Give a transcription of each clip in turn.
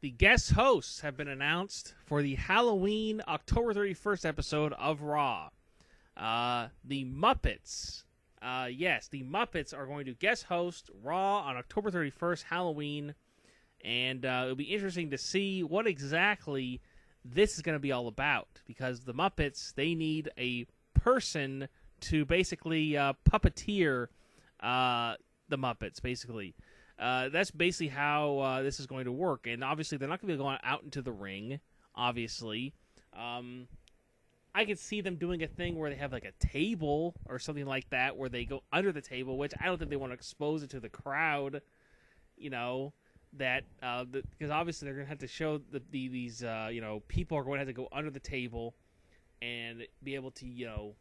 the guest hosts have been announced for the Halloween October 31st episode of Raw. The Muppets. Yes, the Muppets are going to guest host Raw on October 31st, Halloween. And it'll be interesting to see what exactly this is going to be all about. Because the Muppets, they need a person to basically puppeteer the Muppets, basically. That's basically how this is going to work. And obviously, they're not going to be going out into the ring, obviously. I could see them doing a thing where they have like a table or something like that where they go under the table, which I don't think they want to expose it to the crowd, you know, that because obviously they're going to have to show these people are going to have to go under the table and be able to,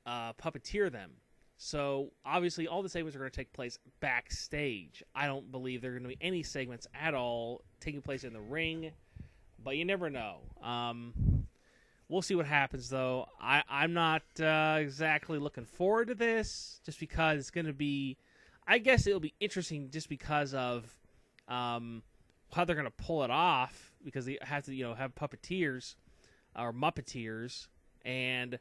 puppeteer them. So, obviously, all the segments are going to take place backstage. I don't believe there are going to be any segments at all taking place in the ring, but you never know. We'll see what happens, though. I'm not exactly looking forward to this, just because it's going to be... I guess it'll be interesting just because of how they're going to pull it off, because they have to, have puppeteers, or Muppeteers, and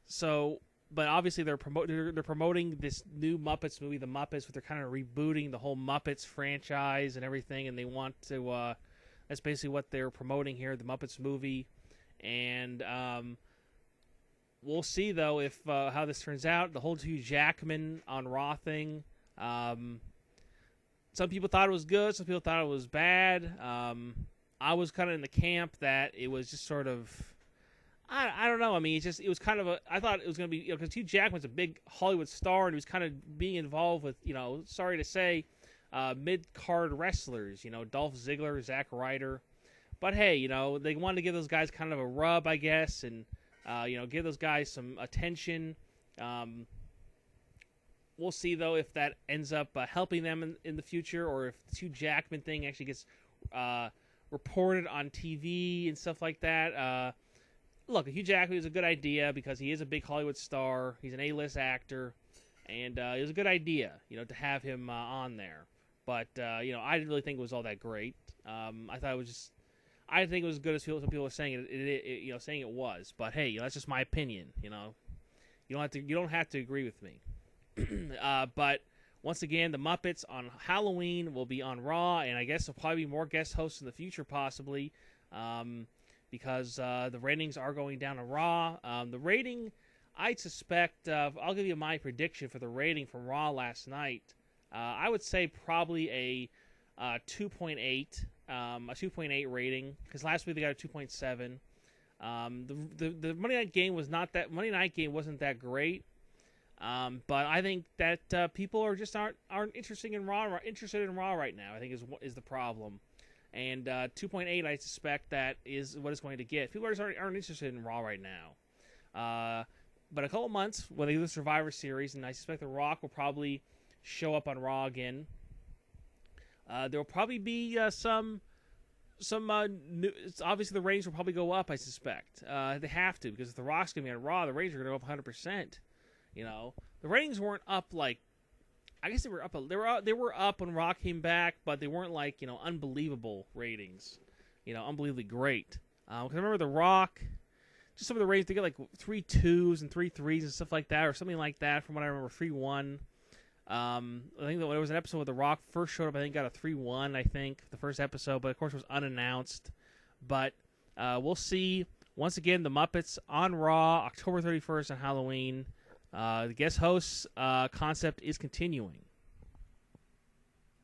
so... But obviously they're promoting this new Muppets movie, The Muppets, but they're kind of rebooting the whole Muppets franchise and everything, and they want to, that's basically what they're promoting here, the Muppets movie. And we'll see, though, if how this turns out. The whole Hugh Jackman on Raw thing, some people thought it was good, some people thought it was bad. I was kind of in the camp that it was just sort of... I don't know. I mean, it was kind of I thought it was going to be, because Hugh Jackman's a big Hollywood star, and he was kind of being involved with, sorry to say, mid-card wrestlers, Dolph Ziggler, Zack Ryder. But hey, they wanted to give those guys kind of a rub, I guess, and, give those guys some attention. We'll see, though, if that ends up helping them in the future, or if the Hugh Jackman thing actually gets reported on TV and stuff like that. Look, Hugh Jackman is a good idea because he is a big Hollywood star. He's an A-list actor, and it was a good idea, to have him on there. But I didn't really think it was all that great. I think it was as good as some people were saying saying it was. But hey, that's just my opinion. You don't have to agree with me. But once again, the Muppets on Halloween will be on Raw, and I guess there'll probably be more guest hosts in the future, possibly. Because the ratings are going down on Raw. The rating, I suspect, I'll give you my prediction for the rating from Raw last night. I would say probably a 2.8 rating, because last week they got a 2.7. The Monday Night Game wasn't that great. But I think that people are just aren't interested in Raw right now. I think is the problem. And 2.8, I suspect that is what it's going to get. People aren't interested in Raw right now. But a couple months, when they do the Survivor Series, and I suspect The Rock will probably show up on Raw again. There will probably be some new... Obviously, the ratings will probably go up, I suspect. They have to, because if The Rock's going to be on Raw, the ratings are going to go up 100%. The ratings weren't up like... I guess they were up. They were up when Raw came back, but they weren't like unbelievable ratings, unbelievably great. Because I remember The Rock, just some of the ratings they get like 3 2s and 3 3s and stuff like that, or something like that. From what I remember, 3-1. I think there was an episode where The Rock first showed up. I think got a 3-1. I think the first episode, but of course it was unannounced. But we'll see. Once again, the Muppets on Raw, October 31st on Halloween. The guest hosts concept is continuing.